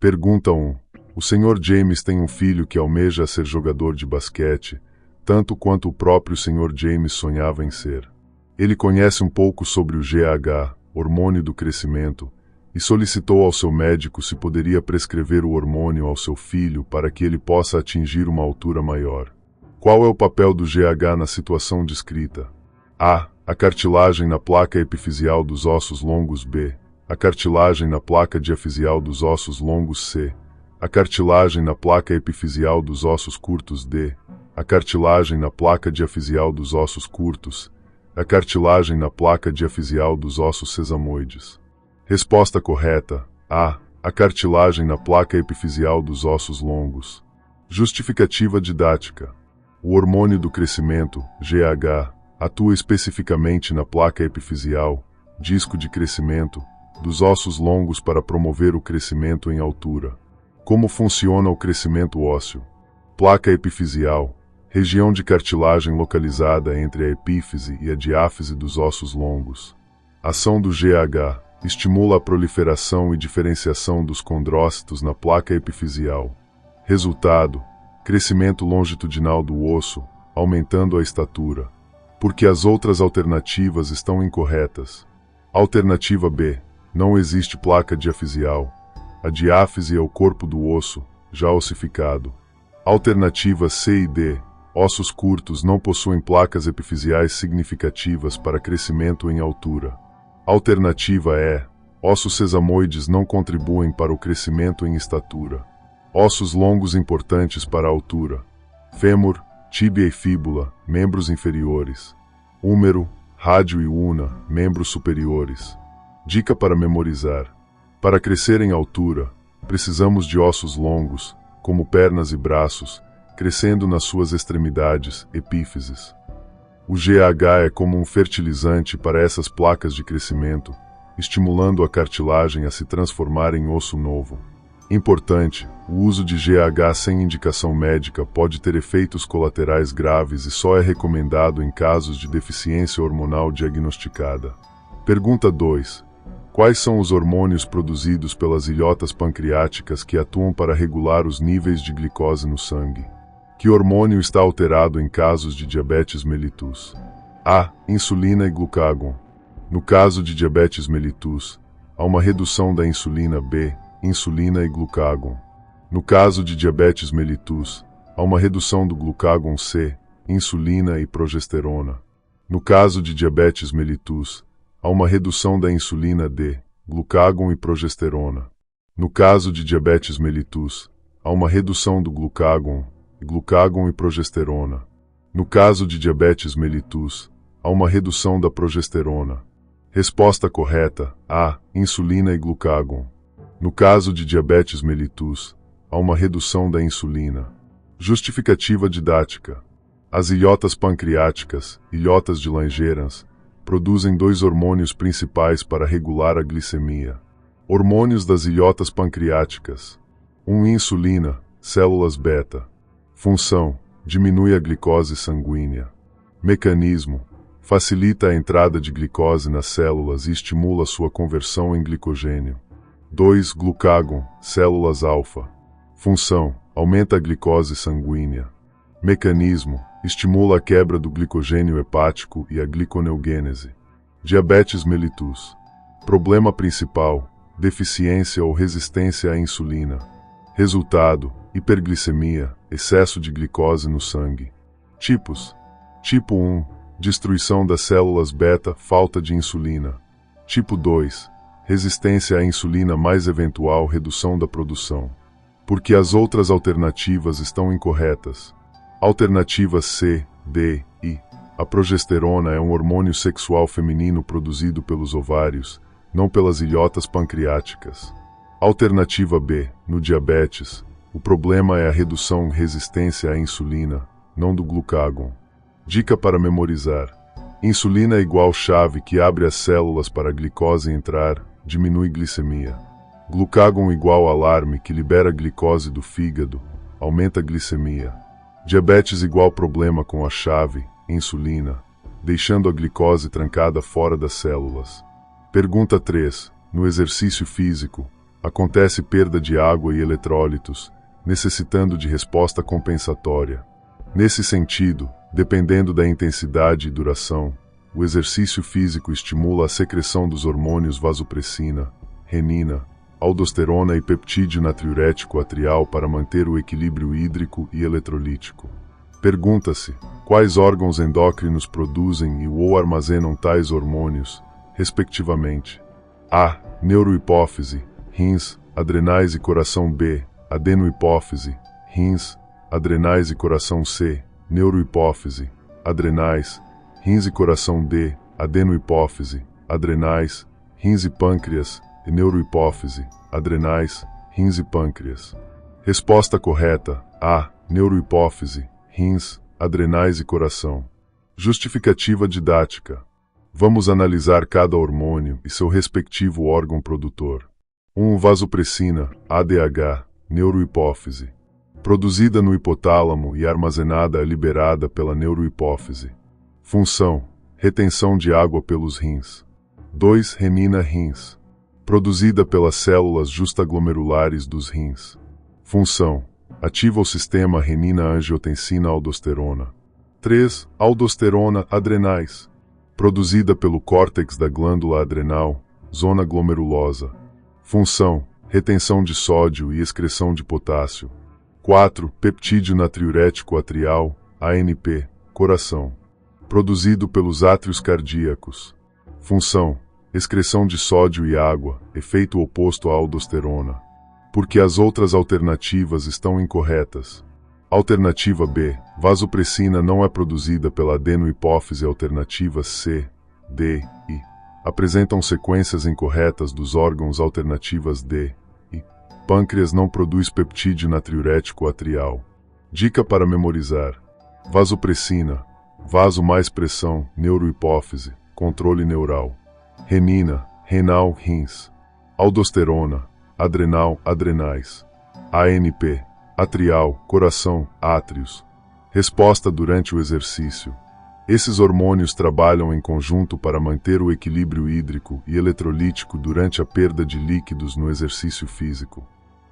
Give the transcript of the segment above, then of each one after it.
Pergunta 1. O Sr. James tem um filho que almeja ser jogador de basquete, tanto quanto o próprio Sr. James sonhava em ser. Ele conhece um pouco sobre o GH, hormônio do crescimento, e solicitou ao seu médico se poderia prescrever o hormônio ao seu filho para que ele possa atingir uma altura maior. Qual é o papel do GH na situação descrita? A. A cartilagem na placa epifisial dos ossos longos. B. A cartilagem na placa diafisial dos ossos longos. C. A cartilagem na placa epifisial dos ossos curtos. D. A cartilagem na placa diafisial dos ossos curtos. A cartilagem na placa diafisial dos ossos sesamoides. Resposta correta. A. A cartilagem na placa epifisial dos ossos longos. Justificativa didática. O hormônio do crescimento, GH, atua especificamente na placa epifisial, disco de crescimento, dos ossos longos para promover o crescimento em altura. Como funciona o crescimento ósseo? Placa epifisial, região de cartilagem localizada entre a epífise e a diáfise dos ossos longos. Ação do GH. Estimula a proliferação e diferenciação dos condrócitos na placa epifisial. Resultado: crescimento longitudinal do osso, aumentando a estatura. Porque as outras alternativas estão incorretas. Alternativa B. Não existe placa diafisial. A diáfise é o corpo do osso, já ossificado. Alternativa C e D. Ossos curtos não possuem placas epifisiais significativas para crescimento em altura. Alternativa E. Ossos sesamoides não contribuem para o crescimento em estatura. Ossos longos importantes para a altura. Fêmur, tíbia e fíbula, membros inferiores. Húmero, rádio e una, membros superiores. Dica para memorizar. Para crescer em altura, precisamos de ossos longos, como pernas e braços, crescendo nas suas extremidades, epífises. O GH é como um fertilizante para essas placas de crescimento, estimulando a cartilagem a se transformar em osso novo. Importante, o uso de GH sem indicação médica pode ter efeitos colaterais graves e só é recomendado em casos de deficiência hormonal diagnosticada. Pergunta 2. Quais são os hormônios produzidos pelas ilhotas pancreáticas que atuam para regular os níveis de glicose no sangue? Que hormônio está alterado em casos de diabetes mellitus? A. Insulina e glucagon. No caso de diabetes mellitus, há uma redução da insulina. B. Insulina e glucagon. No caso de diabetes mellitus, há uma redução do glucagon. C. Insulina e progesterona. No caso de diabetes mellitus, há uma redução da insulina. D. Glucagon e progesterona. No caso de diabetes mellitus, há uma redução do glucagon e progesterona. No caso de diabetes mellitus, há uma redução da progesterona. Resposta correta. A. Insulina e glucagon. No caso de diabetes mellitus, há uma redução da insulina. Justificativa didática. As ilhotas pancreáticas, ilhotas de Langerhans, produzem dois hormônios principais para regular a glicemia. Hormônios das ilhotas pancreáticas. 1. Insulina, células beta. Função: diminui a glicose sanguínea. Mecanismo: facilita a entrada de glicose nas células e estimula sua conversão em glicogênio. 2. Glucagon, células alfa. Função: aumenta a glicose sanguínea. Mecanismo: estimula a quebra do glicogênio hepático e a gliconeogênese. Diabetes mellitus. Problema principal: deficiência ou resistência à insulina. Resultado: hiperglicemia, excesso de glicose no sangue. Tipos: Tipo 1, destruição das células beta, falta de insulina. Tipo 2, resistência à insulina mais eventual redução da produção. Porque as outras alternativas estão incorretas. Alternativas C, D, I. A progesterona é um hormônio sexual feminino produzido pelos ovários, não pelas ilhotas pancreáticas. Alternativa B, no diabetes, o problema é a redução resistência à insulina, não do glucagon. Dica para memorizar. Insulina é igual chave que abre as células para a glicose entrar, diminui glicemia. Glucagon igual alarme que libera a glicose do fígado, aumenta a glicemia. Diabetes igual problema com a chave, insulina, deixando a glicose trancada fora das células. Pergunta 3. No exercício físico, Acontece perda de água e eletrólitos, necessitando de resposta compensatória. Nesse sentido, dependendo da intensidade e duração, o exercício físico estimula a secreção dos hormônios vasopressina, renina, aldosterona e peptídeo natriurético atrial para manter o equilíbrio hídrico e eletrolítico. Pergunta-se: quais órgãos endócrinos produzem ou armazenam tais hormônios, respectivamente? A. Neurohipófise, rins, adrenais e coração. B. Adenohipófise, rins, adrenais e coração. C. Neurohipófise, adrenais, rins e coração. D. Adenohipófise, adrenais, rins e pâncreas, e neurohipófise, adrenais, rins e pâncreas. Resposta correta: A. Neurohipófise, rins, adrenais e coração. Justificativa didática. Vamos analisar cada hormônio e seu respectivo órgão produtor. 1. Vasopressina, ADH, neurohipófise. Produzida no hipotálamo e armazenada liberada pela neurohipófise. Função: retenção de água pelos rins. 2. Renina, rins. Produzida pelas células justaglomerulares dos rins. Função: ativa o sistema renina-angiotensina-aldosterona. 3. Aldosterona, adrenais. Produzida pelo córtex da glândula adrenal, zona glomerulosa. Função: retenção de sódio e excreção de potássio. 4. Peptídeo natriurético atrial, ANP, coração. Produzido pelos átrios cardíacos. Função: excreção de sódio e água, efeito oposto à aldosterona. Porque as outras alternativas estão incorretas. Alternativa B. Vasopressina não é produzida pela adenohipófise. Alternativas C, D e apresentam sequências incorretas dos órgãos. Alternativas D e pâncreas não produz peptídeo natriurético atrial. Dica para memorizar: vasopressina, vaso mais pressão, neurohipófise, controle neural. Renina, renal, rins. Aldosterona, adrenal, adrenais. ANP, atrial, coração, átrios. Resposta durante o exercício. Esses hormônios trabalham em conjunto para manter o equilíbrio hídrico e eletrolítico durante a perda de líquidos no exercício físico.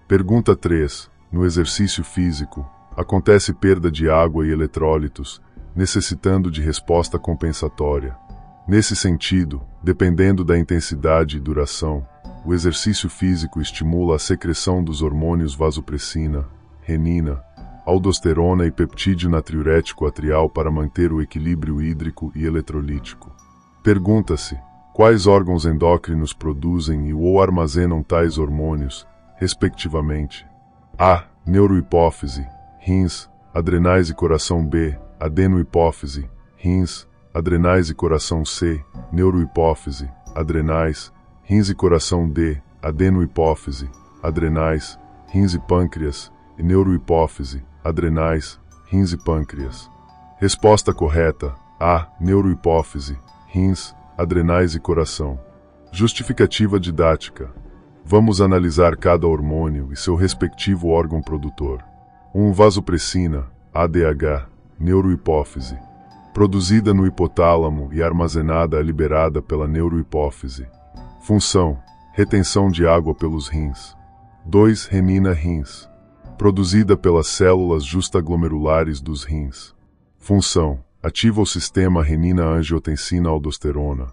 Pergunta 3. No exercício físico, acontece perda de água e eletrólitos, necessitando de resposta compensatória. Nesse sentido, dependendo da intensidade e duração, o exercício físico estimula a secreção dos hormônios vasopressina, renina, aldosterona e peptídeo natriurético atrial para manter o equilíbrio hídrico e eletrolítico. Pergunta-se: quais órgãos endócrinos produzem ou armazenam tais hormônios, respectivamente? A. Neurohipófise, rins, adrenais e coração. B. Adenohipófise, rins, adrenais e coração. C. Neurohipófise, adrenais, rins e coração. D. Adenohipófise, adrenais, rins e pâncreas, e neurohipófise, adrenais, rins e pâncreas. Resposta correta: A. Neurohipófise, rins, adrenais e coração. Justificativa didática. Vamos analisar cada hormônio e seu respectivo órgão produtor. 1. Vasopressina, ADH, neurohipófise. Produzida no hipotálamo e armazenada liberada pela neurohipófise. Função: retenção de água pelos rins. 2. Renina, rins. Produzida pelas células justaglomerulares dos rins. Função: ativa o sistema renina-angiotensina-aldosterona.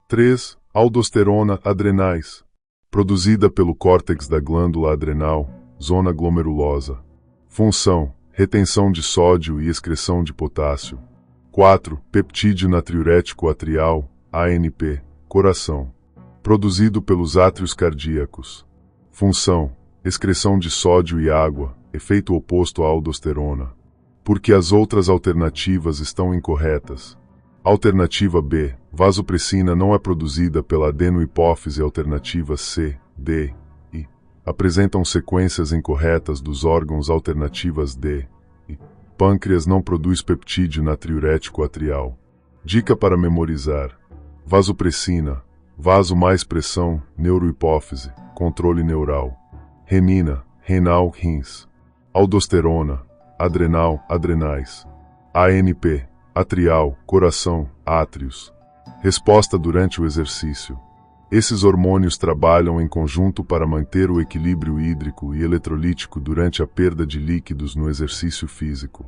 3. Aldosterona, adrenais. Produzida pelo córtex da glândula adrenal, zona glomerulosa. Função: retenção de sódio e excreção de potássio. 4. Peptídeo natriurético atrial, ANP, coração. Produzido pelos átrios cardíacos. Função: excreção de sódio e água, efeito oposto à aldosterona. Porque as outras alternativas estão incorretas. Alternativa B. Vasopressina não é produzida pela adenohipófise. Alternativas C, D e apresentam sequências incorretas dos órgãos. Alternativas D e pâncreas não produz peptídeo natriurético atrial. Dica para memorizar: vasopressina, vaso mais pressão, neurohipófise, controle neural. Renina, renal, rins. Aldosterona, adrenal, adrenais. ANP, atrial, coração, átrios. Resposta durante o exercício. Esses hormônios trabalham em conjunto para manter o equilíbrio hídrico e eletrolítico durante a perda de líquidos no exercício físico.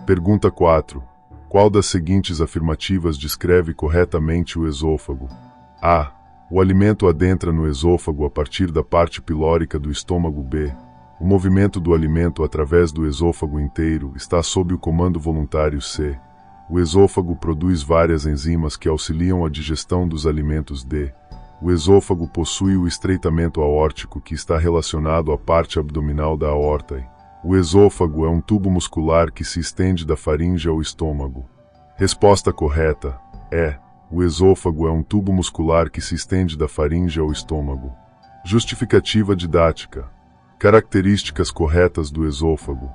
Pergunta 4. Qual das seguintes afirmativas descreve corretamente o esôfago? A. O alimento adentra no esôfago a partir da parte pilórica do estômago. B. O movimento do alimento através do esôfago inteiro está sob o comando voluntário. C. O esôfago produz várias enzimas que auxiliam a digestão dos alimentos. D. O esôfago possui o estreitamento aórtico que está relacionado à parte abdominal da aorta. O esôfago é um tubo muscular que se estende da faringe ao estômago. Resposta correta é: o esôfago é um tubo muscular que se estende da faringe ao estômago. Justificativa didática. Características corretas do esôfago.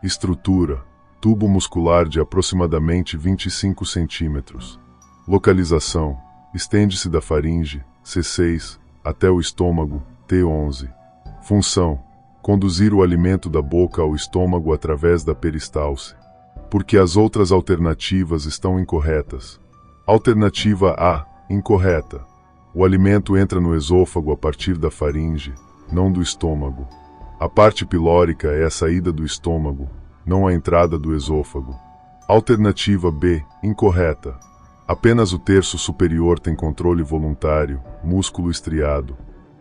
Estrutura: tubo muscular de aproximadamente 25 centímetros. Localização: estende-se da faringe, C6, até o estômago, T11. Função: conduzir o alimento da boca ao estômago através da peristalse. Porque as outras alternativas estão incorretas. Alternativa A, incorreta. O alimento entra no esôfago a partir da faringe, não do estômago. A parte pilórica é a saída do estômago, não a entrada do esôfago. Alternativa B, incorreta. Apenas o terço superior tem controle voluntário, músculo estriado.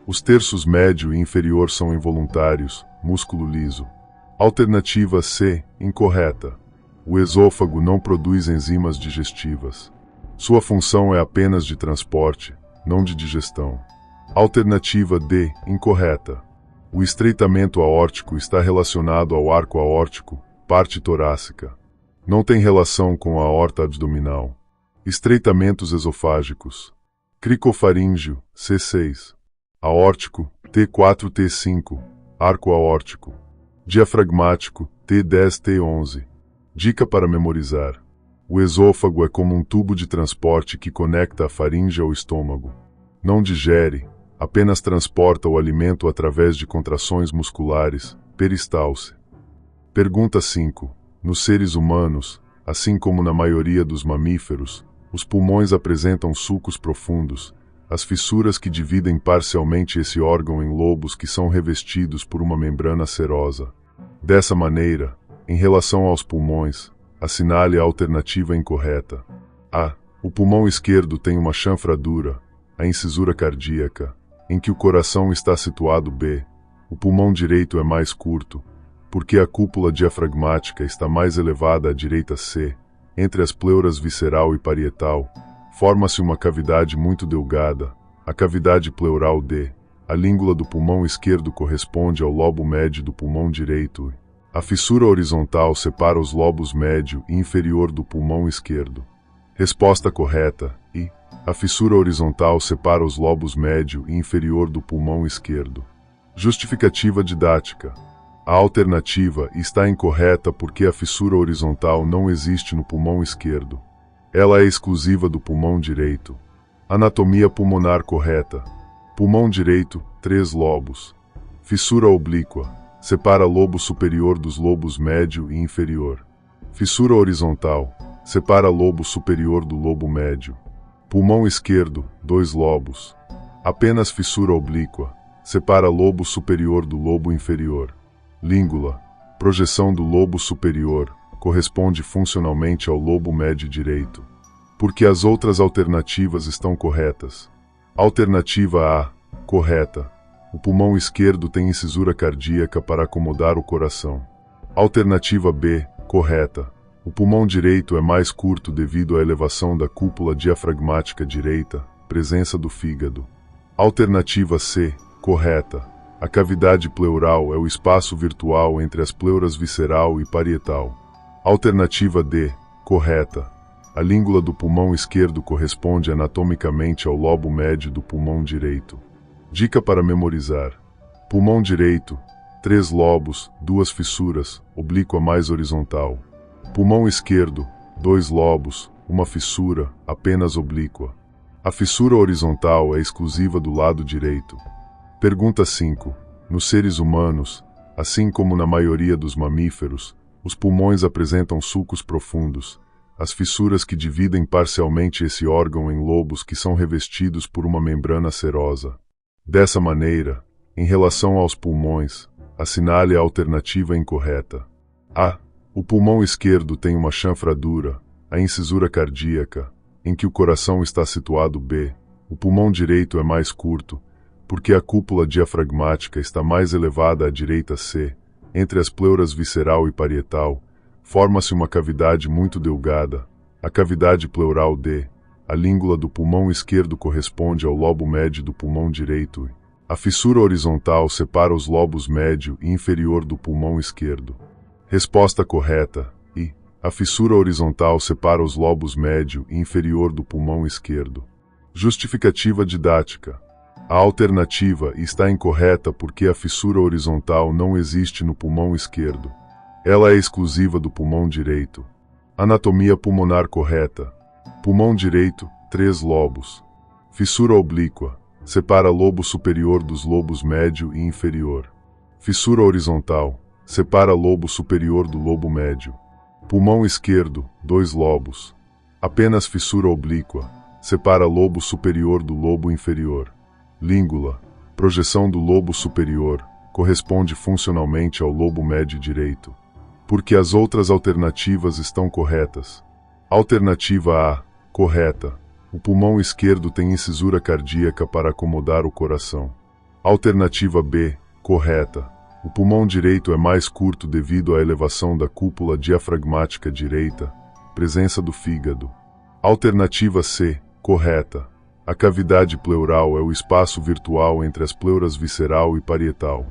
Os terços médio e inferior são involuntários, músculo liso. Alternativa C, incorreta. O esôfago não produz enzimas digestivas. Sua função é apenas de transporte, não de digestão. Alternativa D, incorreta. O estreitamento aórtico está relacionado ao arco aórtico, parte torácica. Não tem relação com a aorta abdominal. Estreitamentos esofágicos. Cricofaríngeo, C6. Aórtico, T4-T5, arco aórtico. Diafragmático, T10-T11. Dica para memorizar. O esôfago é como um tubo de transporte que conecta a faringe ao estômago. Não digere, apenas transporta o alimento através de contrações musculares, peristalse. Pergunta 5. Nos seres humanos, assim como na maioria dos mamíferos, os pulmões apresentam sulcos profundos, as fissuras que dividem parcialmente esse órgão em lobos que são revestidos por uma membrana serosa. Dessa maneira, em relação aos pulmões, assinale a alternativa incorreta. A. O pulmão esquerdo tem uma chanfradura, a incisura cardíaca, em que o coração está situado. B. O pulmão direito é mais curto, porque a cúpula diafragmática está mais elevada à direita. C. Entre as pleuras visceral e parietal, forma-se uma cavidade muito delgada, a cavidade pleural. D. A língula do pulmão esquerdo corresponde ao lobo médio do pulmão direito. A fissura horizontal separa os lobos médio e inferior do pulmão esquerdo. Resposta correta: I. A fissura horizontal separa os lobos médio e inferior do pulmão esquerdo. Justificativa didática. A alternativa está incorreta porque a fissura horizontal não existe no pulmão esquerdo. Ela é exclusiva do pulmão direito. Anatomia pulmonar correta. Pulmão direito, 3 lobos. Fissura oblíqua. Separa lobo superior dos lobos médio e inferior. Fissura horizontal. Separa lobo superior do lobo médio. Pulmão esquerdo, 2 lobos. Apenas fissura oblíqua. Separa lobo superior do lobo inferior. Língula. Projeção do lobo superior. Corresponde funcionalmente ao lobo médio direito. Porque as outras alternativas estão corretas. Alternativa A. Correta. O pulmão esquerdo tem incisura cardíaca para acomodar o coração. Alternativa B. Correta. O pulmão direito é mais curto devido à elevação da cúpula diafragmática direita, presença do fígado. Alternativa C. Correta. A cavidade pleural é o espaço virtual entre as pleuras visceral e parietal. Alternativa D. Correta. A língula do pulmão esquerdo corresponde anatomicamente ao lobo médio do pulmão direito. Dica para memorizar. Pulmão direito, 3 lobos, 2 fissuras, oblíqua mais horizontal. Pulmão esquerdo, 2 lobos, 1 fissura, apenas oblíqua. A fissura horizontal é exclusiva do lado direito. Pergunta 5. Nos seres humanos, assim como na maioria dos mamíferos, os pulmões apresentam sulcos profundos, as fissuras que dividem parcialmente esse órgão em lobos que são revestidos por uma membrana serosa. Dessa maneira, em relação aos pulmões, assinale a alternativa incorreta. A. O pulmão esquerdo tem uma chanfradura, a incisura cardíaca, em que o coração está situado. B. O pulmão direito é mais curto, porque a cúpula diafragmática está mais elevada à direita. C. Entre as pleuras visceral e parietal, forma-se uma cavidade muito delgada, a cavidade pleural. D. A língula do pulmão esquerdo corresponde ao lobo médio do pulmão direito. A fissura horizontal separa os lobos médio e inferior do pulmão esquerdo. Resposta correta. I. A fissura horizontal separa os lobos médio e inferior do pulmão esquerdo. Justificativa didática. A alternativa está incorreta porque a fissura horizontal não existe no pulmão esquerdo. Ela é exclusiva do pulmão direito. Anatomia pulmonar correta. Pulmão direito, 3 lobos. Fissura oblíqua. Separa lobo superior dos lobos médio e inferior. Fissura horizontal. Separa lobo superior do lobo médio. Pulmão esquerdo, 2 lobos. Apenas fissura oblíqua. Separa lobo superior do lobo inferior. Língula. Projeção do lobo superior. Corresponde funcionalmente ao lobo médio direito. Porque as outras alternativas estão corretas. Alternativa A. Correta. O pulmão esquerdo tem incisura cardíaca para acomodar o coração. Alternativa B. Correta. O pulmão direito é mais curto devido à elevação da cúpula diafragmática direita, presença do fígado. Alternativa C. Correta. A cavidade pleural é o espaço virtual entre as pleuras visceral e parietal.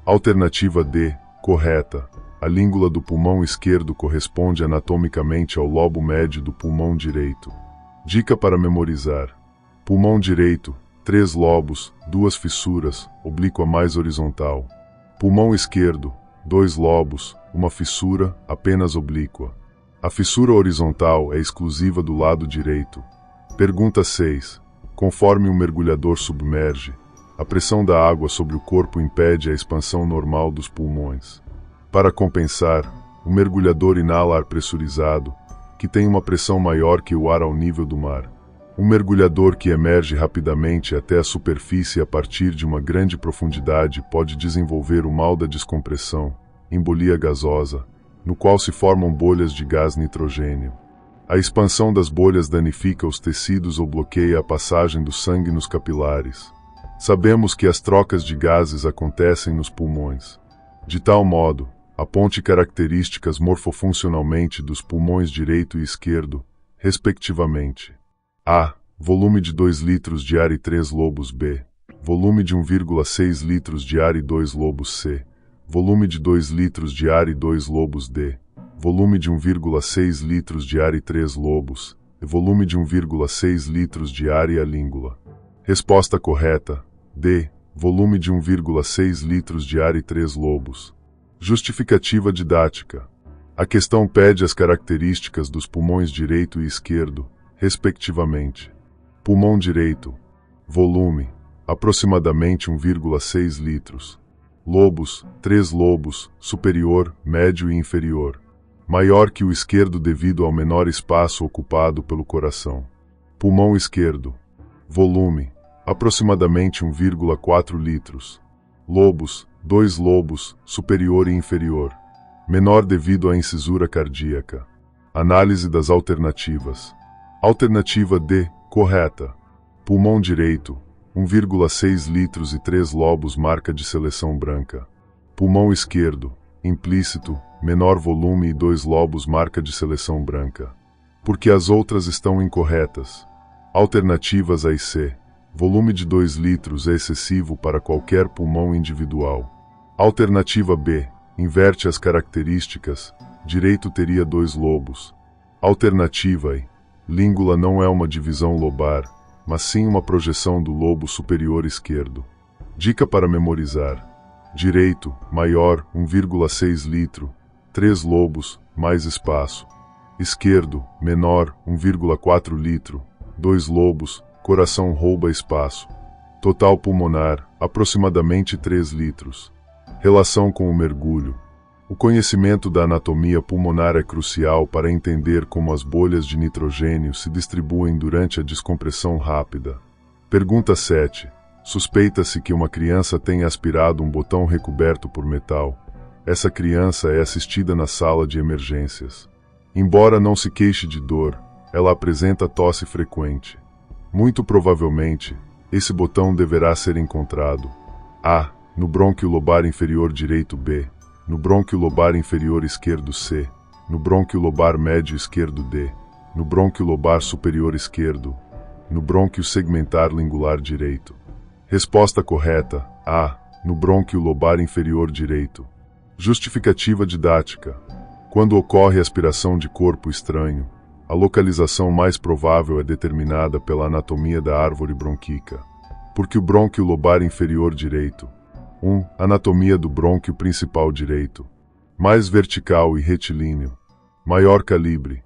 Alternativa D. Correta. A língula do pulmão esquerdo corresponde anatomicamente ao lobo médio do pulmão direito. Dica para memorizar. Pulmão direito, 3 lobos, 2 fissuras, oblíqua mais horizontal. Pulmão esquerdo, 2 lobos, 1 fissura, apenas oblíqua. A fissura horizontal é exclusiva do lado direito. Pergunta 6. Conforme o mergulhador submerge, a pressão da água sobre o corpo impede a expansão normal dos pulmões. Para compensar, o mergulhador inala ar pressurizado, que tem uma pressão maior que o ar ao nível do mar. Um mergulhador que emerge rapidamente até a superfície a partir de uma grande profundidade pode desenvolver o mal da descompressão, embolia gasosa, no qual se formam bolhas de gás nitrogênio. A expansão das bolhas danifica os tecidos ou bloqueia a passagem do sangue nos capilares. Sabemos que as trocas de gases acontecem nos pulmões. De tal modo, aponte características morfofuncionalmente dos pulmões direito e esquerdo, respectivamente. A. Volume de 2 litros de ar e 3 lobos. B. Volume de 1,6 litros de ar e 2 lobos. C. Volume de 2 litros de ar e 2 lobos. D. Volume de 1,6 litros de ar e 3 lobos. E volume de 1,6 litros de ar e a língula. Resposta correta. D. Volume de 1,6 litros de ar e 3 lobos. Justificativa didática. A questão pede as características dos pulmões direito e esquerdo, respectivamente. Pulmão direito. Volume, aproximadamente 1,6 litros. Lobos, 3 lobos, superior, médio e inferior. Maior que o esquerdo devido ao menor espaço ocupado pelo coração. Pulmão esquerdo. Volume, aproximadamente 1,4 litros. Lobos, 2 lobos, superior e inferior. Menor devido à incisura cardíaca. Análise das alternativas. Alternativa D, correta. Pulmão direito, 1,6 litros e 3 lobos, marca de seleção branca. Pulmão esquerdo, implícito, menor volume e 2 lobos, marca de seleção branca. Porque as outras estão incorretas. Alternativas A e C. Volume de 2 litros é excessivo para qualquer pulmão individual. Alternativa B. Inverte as características. Direito teria 2 lobos. Alternativa E. Língula não é uma divisão lobar, mas sim uma projeção do lobo superior esquerdo. Dica para memorizar. Direito, maior, 1,6 litro. 3 lobos, mais espaço. Esquerdo, menor, 1,4 litro. 2 lobos, coração rouba espaço. Total pulmonar, aproximadamente 3 litros. Relação com o mergulho. O conhecimento da anatomia pulmonar é crucial para entender como as bolhas de nitrogênio se distribuem durante a descompressão rápida. Pergunta 7. Suspeita-se que uma criança tenha aspirado um botão recoberto por metal. Essa criança é assistida na sala de emergências. Embora não se queixe de dor, ela apresenta tosse frequente. Muito provavelmente, esse botão deverá ser encontrado: A. No brônquio lobar inferior direito. B. No brônquio lobar inferior esquerdo. C. No brônquio lobar médio esquerdo. D. No brônquio lobar superior esquerdo. No brônquio segmentar lingular direito. Resposta correta: A. No brônquio lobar inferior direito. Justificativa didática. Quando ocorre aspiração de corpo estranho, a localização mais provável é determinada pela anatomia da árvore bronquíca. Porque o brônquio lobar inferior direito. 1. Anatomia do brônquio principal direito. Mais vertical e retilíneo. Maior calibre.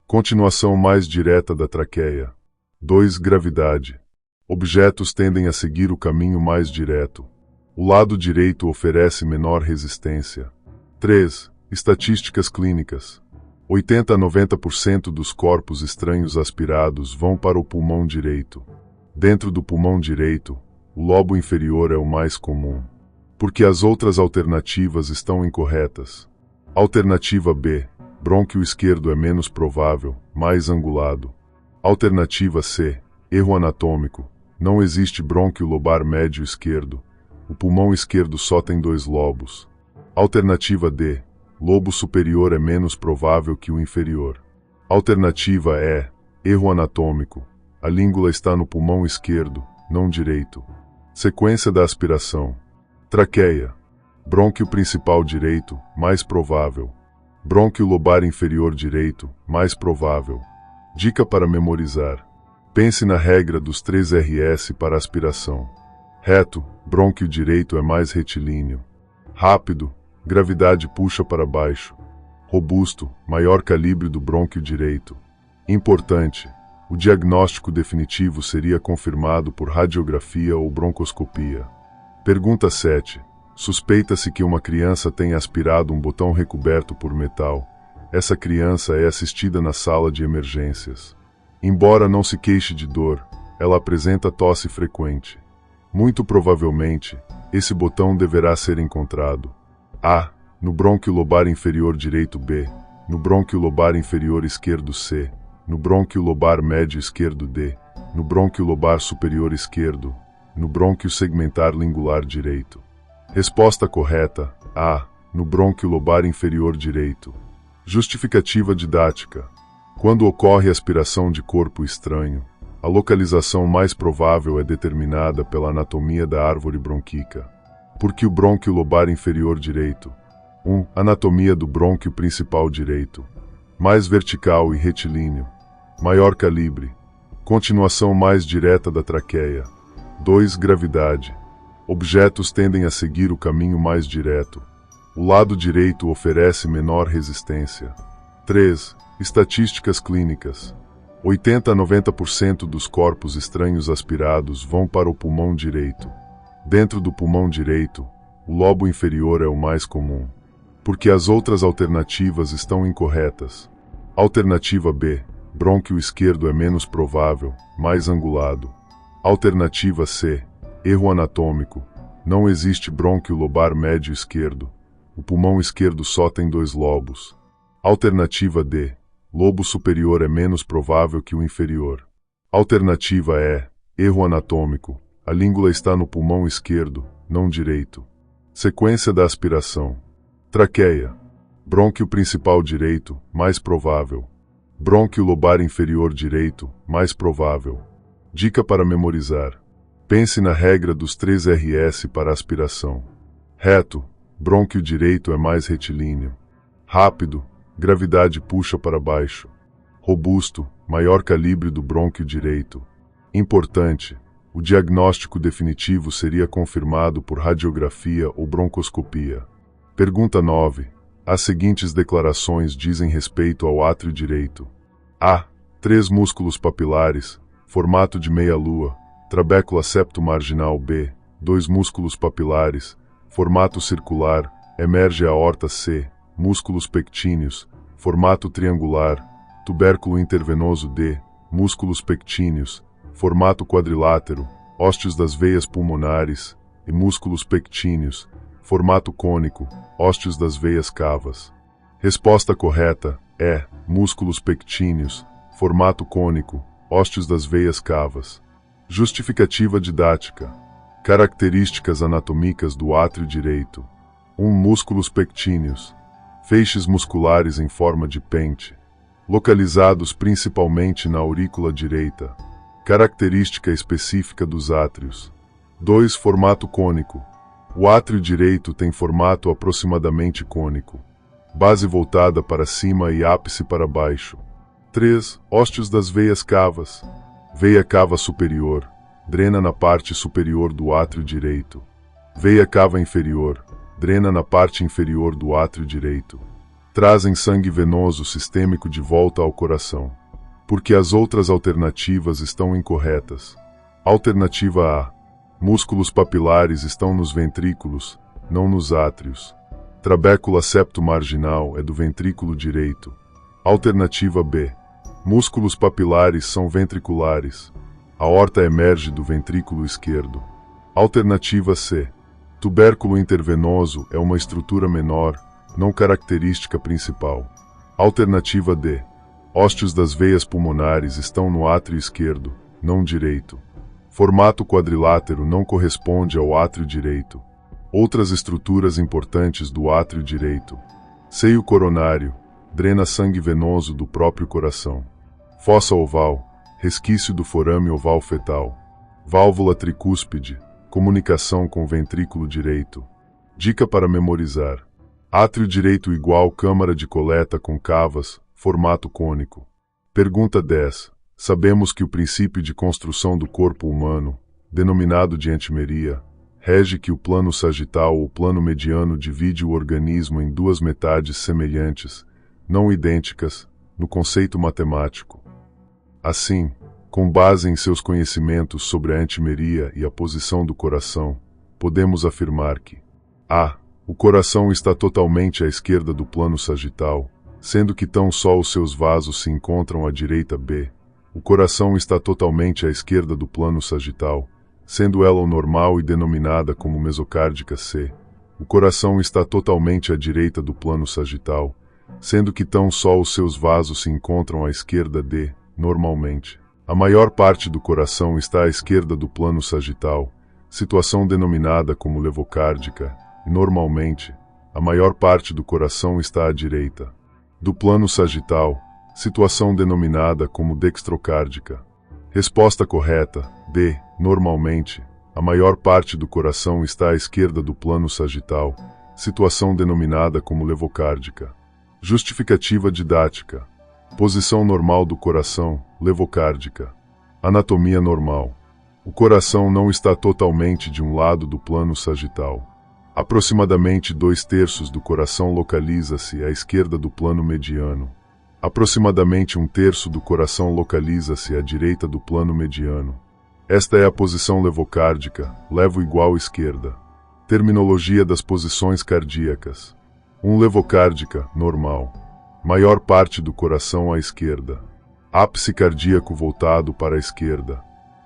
Continuação mais direta da traqueia. 2. Gravidade. Objetos tendem a seguir o caminho mais direto. O lado direito oferece menor resistência. 3. Estatísticas clínicas. 80 a 90% dos corpos estranhos aspirados vão para o pulmão direito. Dentro do pulmão direito, o lobo inferior é o mais comum. Porque as outras alternativas estão incorretas. Alternativa B. Brônquio esquerdo é menos provável, mais angulado. Alternativa C. Erro anatômico. Não existe brônquio lobar médio esquerdo. O pulmão esquerdo só tem 2 lobos. Alternativa D. Lobo superior é menos provável que o inferior. Alternativa E. Erro anatômico. A língula está no pulmão esquerdo, não direito. Sequência da aspiração. Traqueia. Brônquio principal direito, mais provável. Brônquio lobar inferior direito, mais provável. Dica para memorizar. Pense na regra dos 3 RS para aspiração. Reto, brônquio direito é mais retilíneo. Rápido, gravidade puxa para baixo. Robusto, maior calibre do brônquio direito. Importante, o diagnóstico definitivo seria confirmado por radiografia ou broncoscopia. Pergunta 7. Suspeita-se que uma criança tenha aspirado um botão recoberto por metal. Essa criança é assistida na sala de emergências. Embora não se queixe de dor, ela apresenta tosse frequente. Muito provavelmente, esse botão deverá ser encontrado: A. No brônquio lobar inferior direito. B. No brônquio lobar inferior esquerdo. C. No brônquio lobar médio esquerdo. D. No brônquio lobar superior esquerdo. No brônquio segmentar lingular direito. Resposta correta: A. No brônquio lobar inferior direito. Justificativa didática. Quando ocorre aspiração de corpo estranho, a localização mais provável é determinada pela anatomia da árvore bronquíca. Porque o brônquio lobar inferior direito. 1. Anatomia do brônquio principal direito. Mais vertical e retilíneo. Maior calibre. Continuação mais direta da traqueia. 2. Gravidade. Objetos tendem a seguir o caminho mais direto. O lado direito oferece menor resistência. 3. Estatísticas clínicas. 80 a 90% dos corpos estranhos aspirados vão para o pulmão direito. Dentro do pulmão direito, o lobo inferior é o mais comum. Porque as outras alternativas estão incorretas. Alternativa B. Brônquio esquerdo é menos provável, mais angulado. Alternativa C. Erro anatômico. Não existe brônquio lobar médio esquerdo. O pulmão esquerdo só tem 2 lobos. Alternativa D. Lobo superior é menos provável que o inferior. Alternativa E. Erro anatômico. A língula está no pulmão esquerdo, não direito. Sequência da aspiração. Traqueia. Brônquio principal direito, mais provável. Brônquio lobar inferior direito, mais provável. Dica para memorizar. Pense na regra dos 3 RS para aspiração. Reto, brônquio direito é mais retilíneo. Rápido, gravidade puxa para baixo. Robusto, maior calibre do brônquio direito. Importante, o diagnóstico definitivo seria confirmado por radiografia ou broncoscopia. Pergunta 9. As seguintes declarações dizem respeito ao átrio direito. A. 3 músculos papilares, formato de meia-lua, trabécula septo-marginal. B. 2 músculos papilares, formato circular, emerge a aorta. C. músculos pectíneos, formato triangular, tubérculo intervenoso D, músculos pectíneos, formato quadrilátero, ósteos das veias pulmonares, e músculos pectíneos, formato cônico, ósteos das veias cavas. Resposta correta é músculos pectíneos, formato cônico, ósteos das veias cavas. Justificativa didática. Características anatomicas do átrio direito. 1. Músculos pectíneos. Feixes musculares em forma de pente, localizados principalmente na aurícula direita. Característica específica dos átrios. 2. Formato cônico. O átrio direito tem formato aproximadamente cônico. Base voltada para cima e ápice para baixo. 3. Ósteos das veias cavas. Veia cava superior. Drena na parte superior do átrio direito. Veia cava inferior. Drena na parte inferior do átrio direito. Trazem sangue venoso sistêmico de volta ao coração. Porque as outras alternativas estão incorretas. Alternativa A. Músculos papilares estão nos ventrículos, não nos átrios. Trabécula septo-marginal é do ventrículo direito. Alternativa B. Músculos papilares são ventriculares. A aorta emerge do ventrículo esquerdo. Alternativa C. Tubérculo intervenoso é uma estrutura menor, não característica principal. Alternativa D. Ósteos das veias pulmonares estão no átrio esquerdo, não direito. Formato quadrilátero não corresponde ao átrio direito. Outras estruturas importantes do átrio direito. Seio coronário, drena sangue venoso do próprio coração. Fossa oval, resquício do forame oval fetal. Válvula tricúspide, comunicação com o ventrículo direito. Dica para memorizar. Átrio direito igual câmara de coleta com cavas, formato cônico. Pergunta 10. Sabemos que o princípio de construção do corpo humano, denominado de antimeria, rege que o plano sagital ou plano mediano divide o organismo em duas metades semelhantes, não idênticas, no conceito matemático. Assim, com base em seus conhecimentos sobre a antimeria e a posição do coração, podemos afirmar que a. O coração está totalmente à esquerda do plano sagital, sendo que tão só os seus vasos se encontram à direita. B. O coração está totalmente à esquerda do plano sagital, sendo ela o normal e denominada como mesocárdica. C. O coração está totalmente à direita do plano sagital, sendo que tão só os seus vasos se encontram à esquerda. D. Normalmente, a maior parte do coração está à esquerda do plano sagital, situação denominada como levocárdica, e normalmente, a maior parte do coração está à direita do plano sagital, situação denominada como dextrocárdica. Resposta correta, D. Normalmente, a maior parte do coração está à esquerda do plano sagital, situação denominada como levocárdica. Justificativa didática. Posição normal do coração, levocárdica. Anatomia normal. O coração não está totalmente de um lado do plano sagital. Aproximadamente 2/3 do coração localiza-se à esquerda do plano mediano. Aproximadamente 1/3 do coração localiza-se à direita do plano mediano. Esta é a posição levocárdica, levo igual esquerda. Terminologia das posições cardíacas. 1. Levocárdica, normal. Maior parte do coração à esquerda. Ápice cardíaco voltado para a esquerda.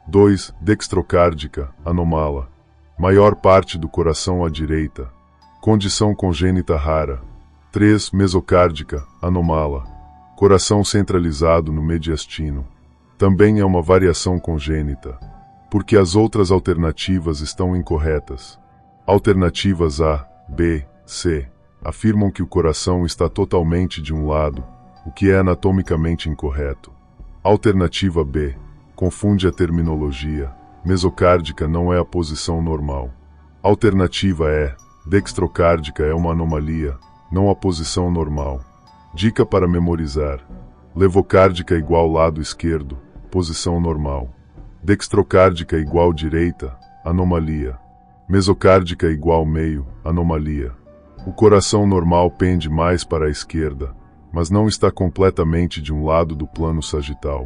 2. Dextrocárdica, anomala. Maior parte do coração à direita. Condição congênita rara. 3. Mesocárdica, anomala. Coração centralizado no mediastino. Também é uma variação congênita, porque as outras alternativas estão incorretas. Alternativas A, B, C afirmam que o coração está totalmente de um lado, o que é anatomicamente incorreto. Alternativa B confunde a terminologia. Mesocárdica não é a posição normal. Alternativa E, dextrocárdica é uma anomalia, não a posição normal. Dica para memorizar. Levocárdica igual lado esquerdo, posição normal. Dextrocárdica igual direita, anomalia. Mesocárdica igual meio, anomalia. O coração normal pende mais para a esquerda, mas não está completamente de um lado do plano sagital.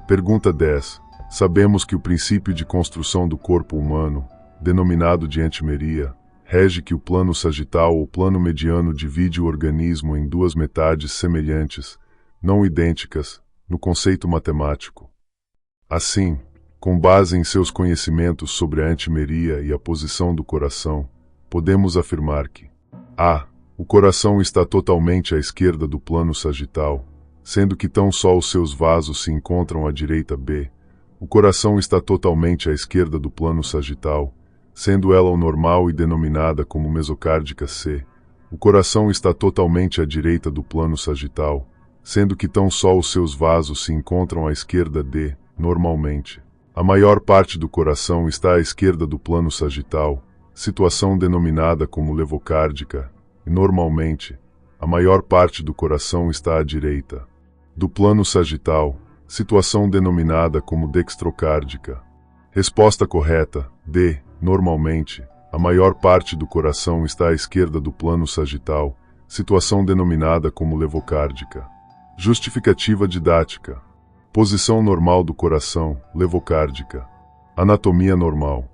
Pergunta 10. Sabemos que o princípio de construção do corpo humano, denominado de antimeria, rege que o plano sagital ou plano mediano divide o organismo em duas metades semelhantes, não idênticas, no conceito matemático. Assim, com base em seus conhecimentos sobre a antimeria e a posição do coração, podemos afirmar que a. O coração está totalmente à esquerda do plano sagital, sendo que tão só os seus vasos se encontram à direita. B. O coração está totalmente à esquerda do plano sagital, sendo ela o normal e denominada como mesocárdica. C. O coração está totalmente à direita do plano sagital, sendo que tão só os seus vasos se encontram à esquerda. D. Normalmente, a maior parte do coração está à esquerda do plano sagital, situação denominada como levocárdica, e normalmente, a maior parte do coração está à direita do plano sagital, situação denominada como dextrocárdica. Resposta correta: D. Normalmente, a maior parte do coração está à esquerda do plano sagital, situação denominada como levocárdica. Justificativa didática. Posição normal do coração, levocárdica. Anatomia normal.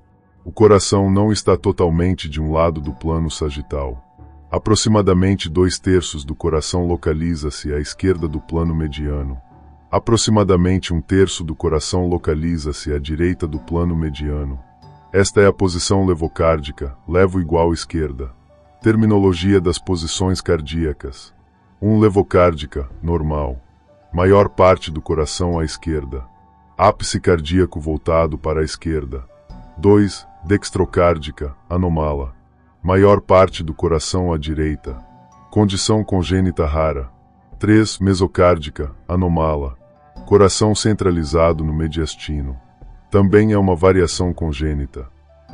O coração não está totalmente de um lado do plano sagital. Aproximadamente 2/3 do coração localiza-se à esquerda do plano mediano. Aproximadamente 1/3 do coração localiza-se à direita do plano mediano. Esta é a posição levocárdica, levo igual esquerda. Terminologia das posições cardíacas. 1. Levocárdica, normal. Maior parte do coração à esquerda. Ápice cardíaco voltado para a esquerda. 2. Dextrocárdica, anomala. Maior parte do coração à direita. Condição congênita rara. 3. Mesocárdica, anomala. Coração centralizado no mediastino. Também é uma variação congênita,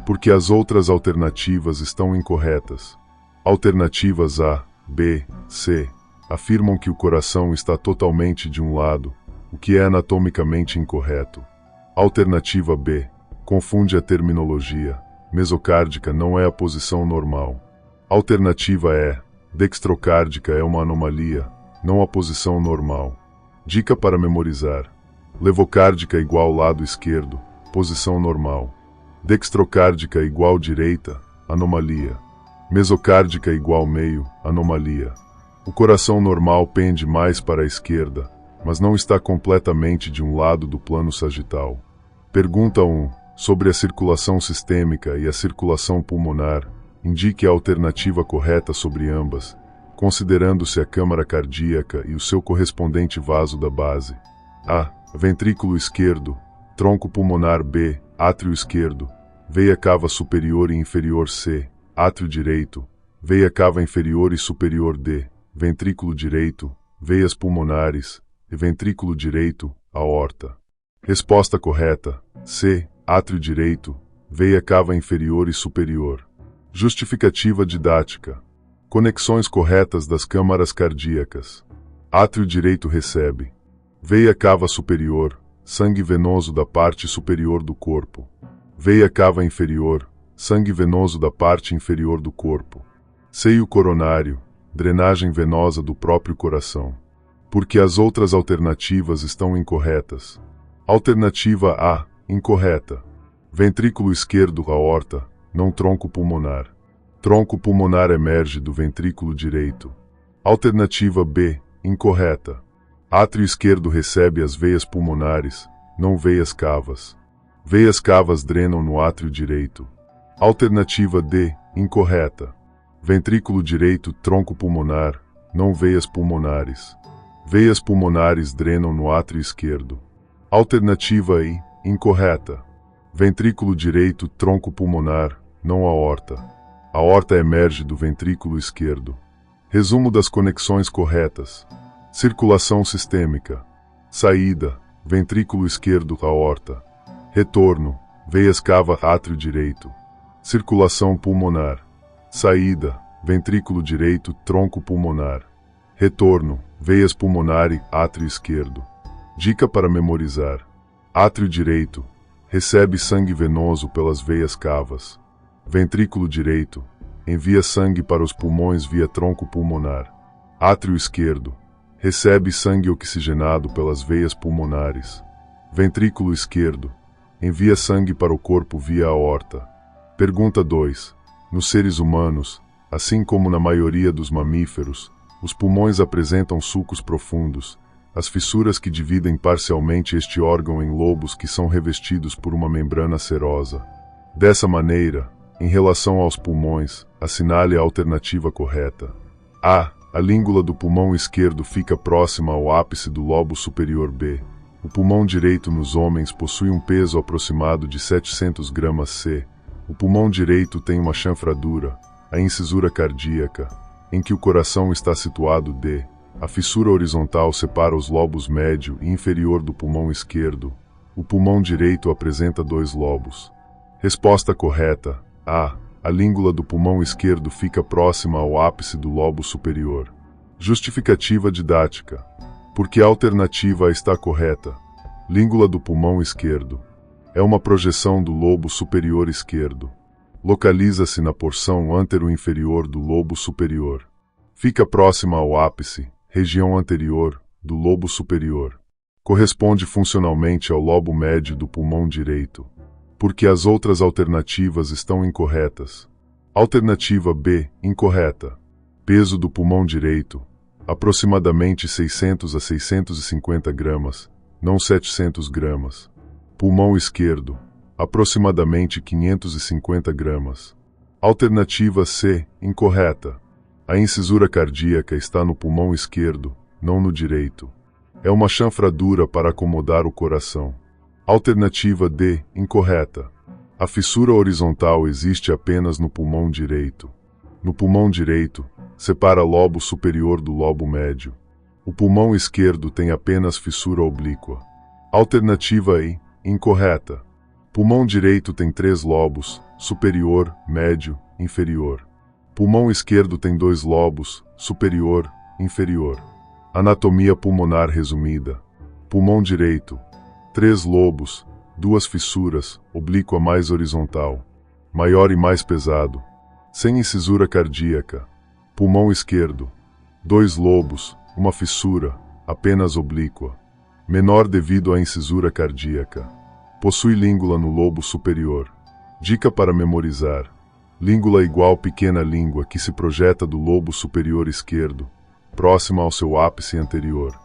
porque as outras alternativas estão incorretas. Alternativas A, B, C afirmam que o coração está totalmente de um lado, o que é anatomicamente incorreto. Alternativa B confunde a terminologia. Mesocárdica não é a posição normal. Alternativa E, dextrocárdica é uma anomalia, não a posição normal. Dica para memorizar. Levocárdica igual lado esquerdo, posição normal. Dextrocárdica igual direita, anomalia. Mesocárdica igual meio, anomalia. O coração normal pende mais para a esquerda, mas não está completamente de um lado do plano sagital. Pergunta 1. Sobre a circulação sistêmica e a circulação pulmonar, indique a alternativa correta sobre ambas, considerando-se a câmara cardíaca e o seu correspondente vaso da base. A. Ventrículo esquerdo, tronco pulmonar. B. Átrio esquerdo, veia cava superior e inferior. C. Átrio direito, veia cava inferior e superior. D. Ventrículo direito, veias pulmonares, e ventrículo direito, aorta. Resposta correta: C. Átrio direito, veia cava inferior e superior. Justificativa didática. Conexões corretas das câmaras cardíacas. Átrio direito recebe. Veia cava superior, sangue venoso da parte superior do corpo. Veia cava inferior, sangue venoso da parte inferior do corpo. Seio coronário, drenagem venosa do próprio coração. Porque as outras alternativas estão incorretas. Alternativa A, incorreta. Ventrículo esquerdo, aorta, não tronco pulmonar. Tronco pulmonar emerge do ventrículo direito. Alternativa B, incorreta. Átrio esquerdo recebe as veias pulmonares, não veias cavas. Veias cavas drenam no átrio direito. Alternativa D, incorreta. Ventrículo direito, tronco pulmonar, não veias pulmonares. Veias pulmonares drenam no átrio esquerdo. Alternativa I, incorreta. Ventrículo direito, tronco pulmonar, não aorta. Aorta emerge do ventrículo esquerdo. Resumo das conexões corretas. Circulação sistêmica. Saída, ventrículo esquerdo, aorta. Retorno, veias cava, átrio direito. Circulação pulmonar. Saída, ventrículo direito, tronco pulmonar. Retorno, veias pulmonar e átrio esquerdo. Dica para memorizar. Átrio direito, recebe sangue venoso pelas veias cavas. Ventrículo direito, envia sangue para os pulmões via tronco pulmonar. Átrio esquerdo, recebe sangue oxigenado pelas veias pulmonares. Ventrículo esquerdo, envia sangue para o corpo via aorta. Pergunta 2. Nos seres humanos, assim como na maioria dos mamíferos, os pulmões apresentam sulcos profundos, as fissuras que dividem parcialmente este órgão em lobos que são revestidos por uma membrana serosa. Dessa maneira, em relação aos pulmões, assinale a alternativa correta. A. A língula do pulmão esquerdo fica próxima ao ápice do lobo superior. B. O pulmão direito nos homens possui um peso aproximado de 700 gramas. C. O pulmão direito tem uma chanfradura, a incisura cardíaca, em que o coração está situado. D. A fissura horizontal separa os lobos médio e inferior do pulmão esquerdo. O pulmão direito apresenta 2 lobos. Resposta correta. A. A língula do pulmão esquerdo fica próxima ao ápice do lobo superior. Justificativa didática. Porque a alternativa está correta. Língula do pulmão esquerdo. É uma projeção do lobo superior esquerdo. Localiza-se na porção antero-inferior do lobo superior. Fica próxima ao ápice, região anterior, do lobo superior. Corresponde funcionalmente ao lobo médio do pulmão direito. Porque as outras alternativas estão incorretas. Alternativa B, incorreta. Peso do pulmão direito, aproximadamente 600 a 650 gramas, não 700 gramas. Pulmão esquerdo, aproximadamente 550 gramas. Alternativa C, incorreta. A incisura cardíaca está no pulmão esquerdo, não no direito. É uma chanfradura para acomodar o coração. Alternativa D, incorreta. A fissura horizontal existe apenas no pulmão direito. No pulmão direito, separa lobo superior do lobo médio. O pulmão esquerdo tem apenas fissura oblíqua. Alternativa I, incorreta. Pulmão direito tem 3 lobos, superior, médio, inferior. Pulmão esquerdo tem 2 lobos, superior, inferior. Anatomia pulmonar resumida. Pulmão direito, 3 lobos, 2 fissuras, oblíqua mais horizontal. Maior e mais pesado. Sem incisura cardíaca. Pulmão esquerdo, 2 lobos, 1 fissura, apenas oblíqua. Menor devido à incisura cardíaca. Possui língula no lobo superior. Dica para memorizar. Língula igual pequena língua que se projeta do lobo superior esquerdo, próxima ao seu ápice anterior.